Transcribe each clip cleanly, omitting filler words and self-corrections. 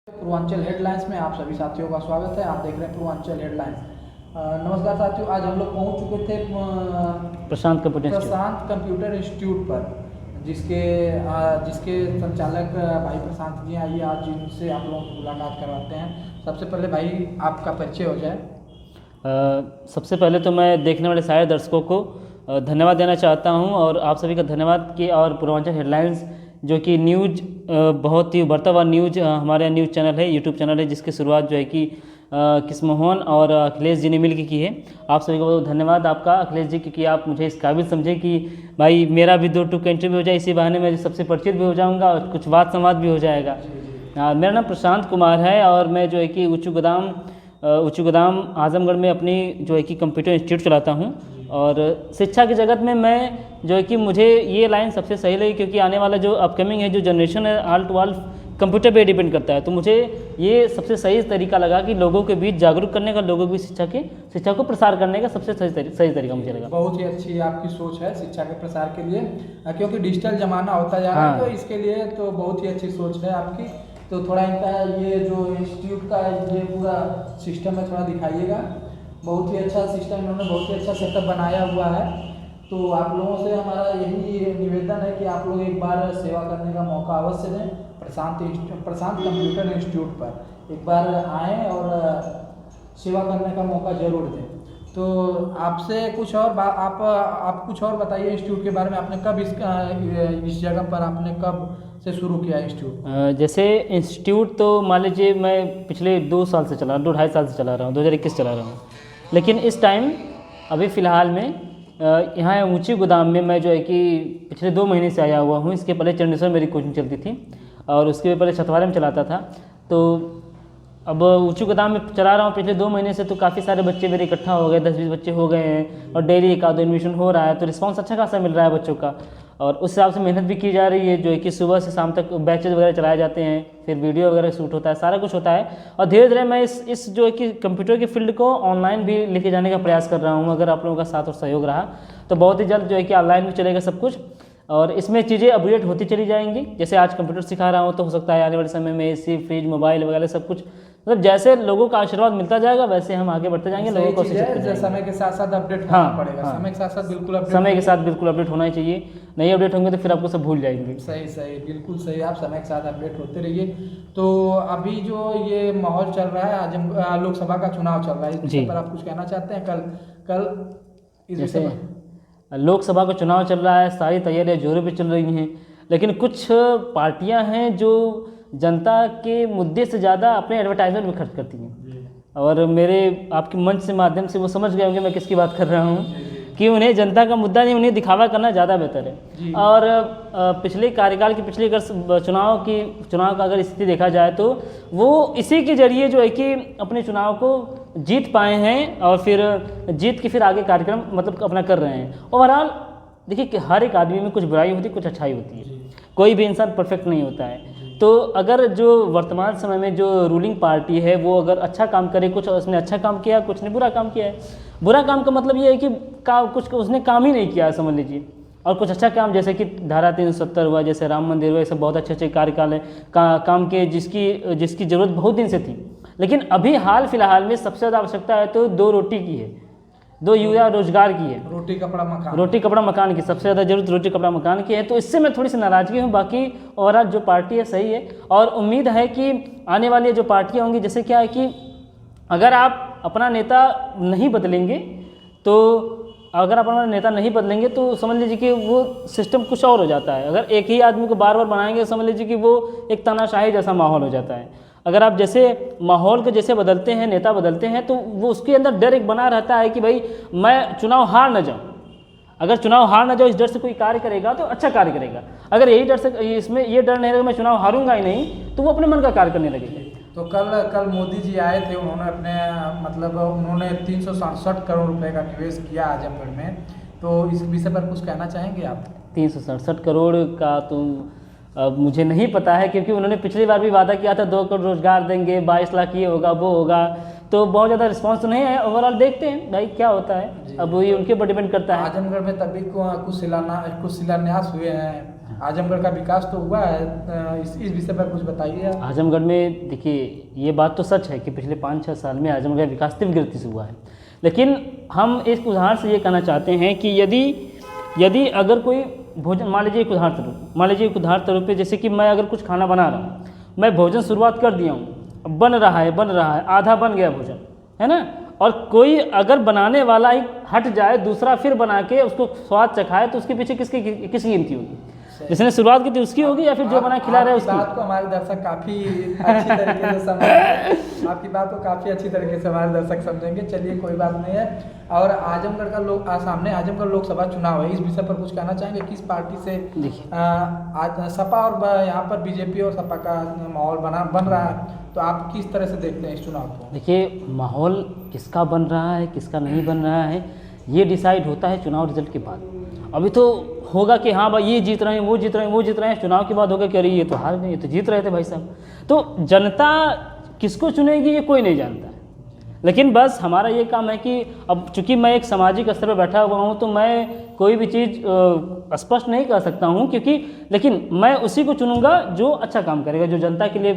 Purvanchal headlines में आप सभी साथियों का स्वागत है। आप देख रहे हैं पूर्वांचल हेडलाइंस। नमस्कार साथियों, आज हम लोग पहुंच चुके थे प्रशांत कंप्यूटर इंस्टीट्यूट पर, जिसके जिसके संचालक भाई प्रशांत जी। आइए आज इनसे आप लोगों की मुलाकात करवाते हैं। सबसे पहले भाई आपका परिचय हो जाए। सबसे पहले तो मैं देखने वाले सारे दर्शकों को धन्यवाद देना चाहता हूं और आप सभी का धन्यवाद कि और पूर्वांचल हेडलाइंस जो कि न्यूज़ बहुत ही उभरता हुआ न्यूज़ हमारे न्यूज़ चैनल है, यूट्यूब चैनल है, जिसकी शुरुआत जो है कि किस्मोहन और अखिलेश जी ने मिल के की है। आप सभी को बहुत धन्यवाद आपका अखिलेश जी, क्योंकि आप मुझे इस काबिल समझे कि भाई मेरा भी 2 टूक इंटरव्यू हो जाए, इसी बहाने मैं सबसे परिचित भी हो जाऊँगा और कुछ बात संवाद भी हो जाएगा। मेरा नाम प्रशांत कुमार है और मैं जो है कि उच्च गोदाम आजमगढ़ में अपनी जो है कि कंप्यूटर इंस्टीट्यूट चलाता हूँ। और शिक्षा की जगत में मैं जो है कि मुझे ये लाइन सबसे सही लगी, क्योंकि आने वाला जो अपकमिंग है जो जनरेशन है ऑल टू ऑल कंप्यूटर पे डिपेंड करता है। तो मुझे ये सबसे सही तरीका लगा कि लोगों के बीच जागरूक करने का, लोगों के बीच शिक्षा को प्रसार करने का सबसे सही तरीका मुझे लगा। बहुत ही अच्छी आपकी सोच है शिक्षा के प्रसार के लिए, क्योंकि डिजिटल जमाना होता जा रहा है। तो इसके लिए तो बहुत ही अच्छी सोच है आपकी। तो थोड़ा इनका ये जो इंस्टीट्यूट का ये पूरा सिस्टम है थोड़ा दिखाइएगा। बहुत ही अच्छा सिस्टम, इन्होंने बहुत ही अच्छा सेटअप बनाया हुआ है। तो आप लोगों से हमारा यही निवेदन है कि आप लोग एक बार सेवा करने का मौका अवश्य दें। प्रशांत कंप्यूटर इंस्टीट्यूट पर एक बार आएँ और सेवा करने का मौका जरूर दें। तो आपसे कुछ और आप कुछ और बताइए इंस्टीट्यूट के बारे में। आपने कब इस जगह पर आपने कब से शुरू किया इंस्टीट्यूट? जैसे इंस्टीट्यूट तो मान लीजिए मैं पिछले 2 साल से चला 2 ढाई साल से चला रहा हूँ, 2021 चला रहा हूँ। लेकिन इस टाइम अभी फ़िलहाल में यहाँ ऊंची गोदाम में मैं जो है कि पिछले 2 महीने से आया हुआ हूँ। इसके पहले चंडीगढ़ मेरी कोचिंग चलती थी और उसके पहले छतवारे में चलाता था। तो अब ऊंची गोदाम में चला रहा हूँ पिछले 2 महीने से। तो काफ़ी सारे बच्चे मेरे इकट्ठा हो गए, 10-20 बच्चे हो गए हैं और डेली एक आध एडमिशन हो रहा है। तो रिस्पांस अच्छा खासा मिल रहा है बच्चों का और उस हिसाब से मेहनत भी की जा रही है। जो है कि सुबह से शाम तक बैचेज वगैरह चलाए जाते हैं, फिर वीडियो वगैरह शूट होता है, सारा कुछ होता है। और धीरे धीरे मैं इस जो है कि कंप्यूटर की फील्ड को ऑनलाइन भी लेके जाने का प्रयास कर रहा हूँ। अगर आप लोगों का साथ और सहयोग रहा तो बहुत ही जल्द जो है कि ऑनलाइन भी चलेगा सब कुछ और इसमें चीज़ें अपडेट होती चली जाएंगी। जैसे आज कंप्यूटर सिखा रहा हूँ तो हो सकता है आने वाले समय में एसी, फ्रिज, मोबाइल वगैरह सब कुछ, मतलब जैसे लोगों का आशीर्वाद मिलता जाएगा वैसे हम आगे बढ़ते जाएंगे। लोगों को समय के साथ साथ अपडेट होना पड़ेगा। समय के साथ साथ बिल्कुल अपडेट होना ही चाहिए। नहीं अपडेट होंगे तो फिर आपको सब भूल जाएंगे। सही, बिल्कुल सही। आप समय के साथ अपडेट होते रहिए। तो अभी जो ये माहौल चल रहा है, आज लोकसभा का चुनाव चल रहा है, इस पर आप कुछ कहना चाहते हैं? कल जैसे लोकसभा का चुनाव चल रहा है, सारी तैयारियां जोरों पे चल रही हैं, लेकिन कुछ पार्टियां हैं जो जनता के मुद्दे से ज़्यादा अपने एडवर्टाइजमेंट में खर्च करती हैं। और मेरे आपके मंच से माध्यम से वो समझ गए होंगे मैं किसकी बात कर रहा हूँ कि उन्हें जनता का मुद्दा नहीं, उन्हें दिखावा करना ज़्यादा बेहतर है। और पिछले कार्यकाल की पिछले चुनाव का अगर स्थिति देखा जाए तो वो इसी के जरिए जो है कि अपने चुनाव को जीत पाए हैं और फिर जीत के फिर आगे कार्यक्रम मतलब अपना कर रहे हैं। ओवरऑल देखिए कि हर एक आदमी में कुछ बुराई होती है, कुछ अच्छाई होती है, कोई भी इंसान परफेक्ट नहीं होता है। तो अगर जो वर्तमान समय में जो रूलिंग पार्टी है वो अगर अच्छा काम करे, कुछ उसने अच्छा काम किया, कुछ ने बुरा काम किया है। बुरा काम का मतलब ये है कि कुछ उसने काम ही नहीं किया है समझ लीजिए, और कुछ अच्छा काम जैसे कि धारा 370 हुआ, जैसे राम मंदिर हुआ, ये सब बहुत अच्छे कार्यकाल है काम के जिसकी ज़रूरत बहुत दिन से थी। लेकिन अभी हाल फिलहाल में सबसे ज़्यादा आवश्यकता है तो 2 रोटी की है, 2 युवा रोजगार की है, रोटी कपड़ा मकान की सबसे ज़्यादा जरूरत रोटी कपड़ा मकान की है। तो इससे मैं थोड़ी सी नाराज़गी हूँ। बाकी ओवरऑल जो पार्टी है सही है और उम्मीद है कि आने वाली जो पार्टियाँ होंगी, जैसे क्या है कि अगर आप अपना नेता नहीं बदलेंगे तो समझ लीजिए कि वो सिस्टम कुछ और हो जाता है। अगर एक ही आदमी को बार बार बनाएंगे समझ लीजिए कि वो एक तानाशाही जैसा माहौल हो जाता है। अगर आप जैसे माहौल के जैसे बदलते हैं, नेता बदलते हैं, तो वो उसके अंदर डर एक बना रहता है कि भाई मैं चुनाव हार न जाऊं। अगर चुनाव हार न जाओ इस डर से कोई कार्य करेगा तो अच्छा कार्य करेगा। अगर यही डर से इसमें ये डर नहीं रहेगा मैं चुनाव हारूंगा ही नहीं, तो वो अपने मन का कार्य करने लगेगा। तो कल मोदी जी आए थे, उन्होंने 367 करोड़ रुपए का निवेश किया आजमगढ़ में। तो इस विषय पर कुछ कहना चाहेंगे आप? 367 करोड़ का तो अब मुझे नहीं पता है, क्योंकि उन्होंने पिछली बार भी वादा किया था 2 करोड़ रोजगार देंगे, 22 लाख ये होगा वो होगा, तो बहुत ज़्यादा रिस्पांस तो नहीं है। ओवरऑल देखते हैं भाई क्या होता है, अब ये उनके ऊपर डिपेंड करता है। आजमगढ़ में तभी कुछ शिलान्यास हुए हैं आजमगढ़ का विकास तो हुआ है, इस विषय पर कुछ बताइए आप। आजमगढ़ में देखिए, ये बात तो सच है कि पिछले 5-6 साल में आजमगढ़ का विकास तीव्र गति से हुआ है, लेकिन हम इस उदाहरण से ये कहना चाहते हैं कि यदि अगर कोई भोजन, मान लीजिए एक उदाहरण स्वरूप पे, जैसे कि मैं अगर कुछ खाना बना रहा हूँ, मैं भोजन शुरुआत कर दिया हूँ, बन रहा है, आधा बन गया भोजन, है ना, और कोई अगर बनाने वाला ही हट जाए, दूसरा फिर बना के उसको स्वाद चखाए, तो उसके पीछे किसकी गिनती होगी? जिसने शुरुआत की थी उसकी होगी, या फिर जो बना खिला रहा है उसकी? बात को हमारे दर्शक काफ़ी अच्छी तरीके से समझेंगे, आपकी बात को काफ़ी अच्छी तरीके से हमारे दर्शक समझेंगे। चलिए कोई बात नहीं है। और आजमगढ़ का सामने आजमगढ़ लोकसभा चुनाव है, इस विषय पर कुछ कहना चाहेंगे? किस पार्टी से आज सपा और यहाँ पर बीजेपी और सपा का माहौल बन रहा है, तो आप किस तरह से देखते हैं इस चुनाव को? देखिए, माहौल किसका बन रहा है, किसका नहीं बन रहा है, ये डिसाइड होता है चुनाव रिजल्ट के बाद। अभी तो होगा कि हाँ भाई ये जीत रहे हैं, वो जीत रहे हैं, चुनाव के बाद होगा कि अरे ये तो हार गए, ये तो जीत रहे थे भाई साहब। तो जनता किसको चुनेगी ये कोई नहीं जानता है, लेकिन बस हमारा ये काम है कि अब चूंकि मैं एक सामाजिक स्तर पर बैठा हुआ हूँ, तो मैं कोई भी चीज़ स्पष्ट नहीं कर सकता हूँ, लेकिन मैं उसी को चुनूंगा जो अच्छा काम करेगा, जो जनता के लिए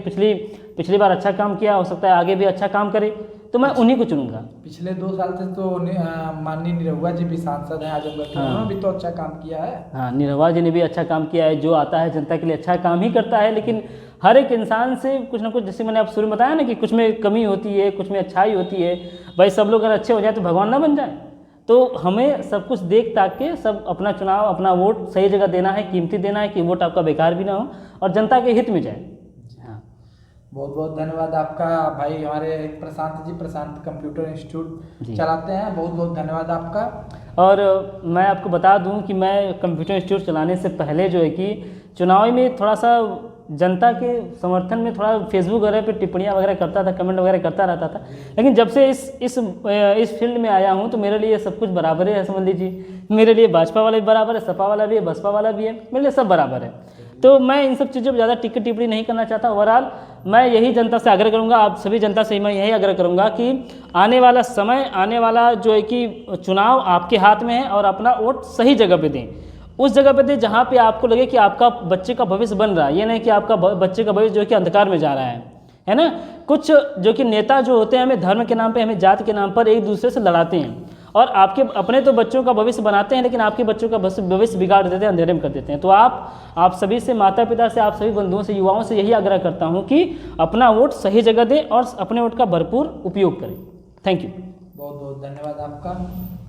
पिछली बार अच्छा काम किया, हो सकता है आगे भी अच्छा काम करे, तो मैं उन्हीं को चुनूंगा। पिछले 2 साल से तो माननीय निरहुआ जी भी सांसद हैं आजमगढ़ के, उन्होंने भी तो अच्छा काम किया है। हाँ, निरहुआ जी ने भी अच्छा काम किया है, जो आता है जनता के लिए अच्छा काम ही करता है, लेकिन हर एक इंसान से कुछ ना कुछ, जैसे मैंने आप शुरू में बताया ना कि कुछ में कमी होती है, कुछ में अच्छाई होती है। भाई सब लोग अगर अच्छे हो जाए तो भगवान ना बन जाए। तो हमें सब कुछ देख ताक के सब अपना चुनाव, अपना वोट सही जगह देना है, कीमती देना है, कि वोट आपका बेकार भी ना हो और जनता के हित में जाए। हाँ, बहुत बहुत धन्यवाद आपका भाई। हमारे प्रशांत कंप्यूटर इंस्टीट्यूट चलाते हैं, बहुत बहुत धन्यवाद आपका। और मैं आपको बता दूं कि मैं कंप्यूटर इंस्टीट्यूट चलाने से पहले जो है कि चुनाव में थोड़ा सा जनता के समर्थन में थोड़ा फेसबुक वगैरह पे टिप्पणियाँ वगैरह करता था, कमेंट वगैरह करता रहता था, लेकिन जब से इस फील्ड में आया हूँ तो मेरे लिए सब कुछ बराबर है। समझ लीजिए, मेरे लिए भाजपा वाला भी बराबर है, सपा वाला भी है, बसपा वाला भी है, मेरे लिए सब बराबर है। तो मैं इन सब चीज़ों पर ज़्यादा टिप्पणी नहीं करना चाहता। ओवरऑल मैं यही जनता से आग्रह करूँगा, आप सभी जनता से मैं यही आग्रह करूँगा कि आने वाला जो है कि चुनाव आपके हाथ में है, और अपना वोट सही जगह पे दें, उस जगह पे दें जहाँ पे आपको लगे कि आपका बच्चे का भविष्य बन रहा है। ये नहीं कि आपका बच्चे का भविष्य जो है कि अंधकार में जा रहा है ना। कुछ जो कि नेता जो होते हैं, हमें धर्म के नाम पे, हमें जाति के नाम पर एक दूसरे से लड़ाते हैं, और आपके अपने तो बच्चों का भविष्य बनाते हैं, लेकिन आपके बच्चों का भविष्य बिगाड़ देते हैं, अंधेरे में कर देते हैं। तो आप सभी से, माता पिता से, आप सभी बंधुओं से, युवाओं से यही आग्रह करता हूँ कि अपना वोट सही जगह दें और अपने वोट का भरपूर उपयोग करें। Thank you. बहुत बहुत धन्यवाद आपका।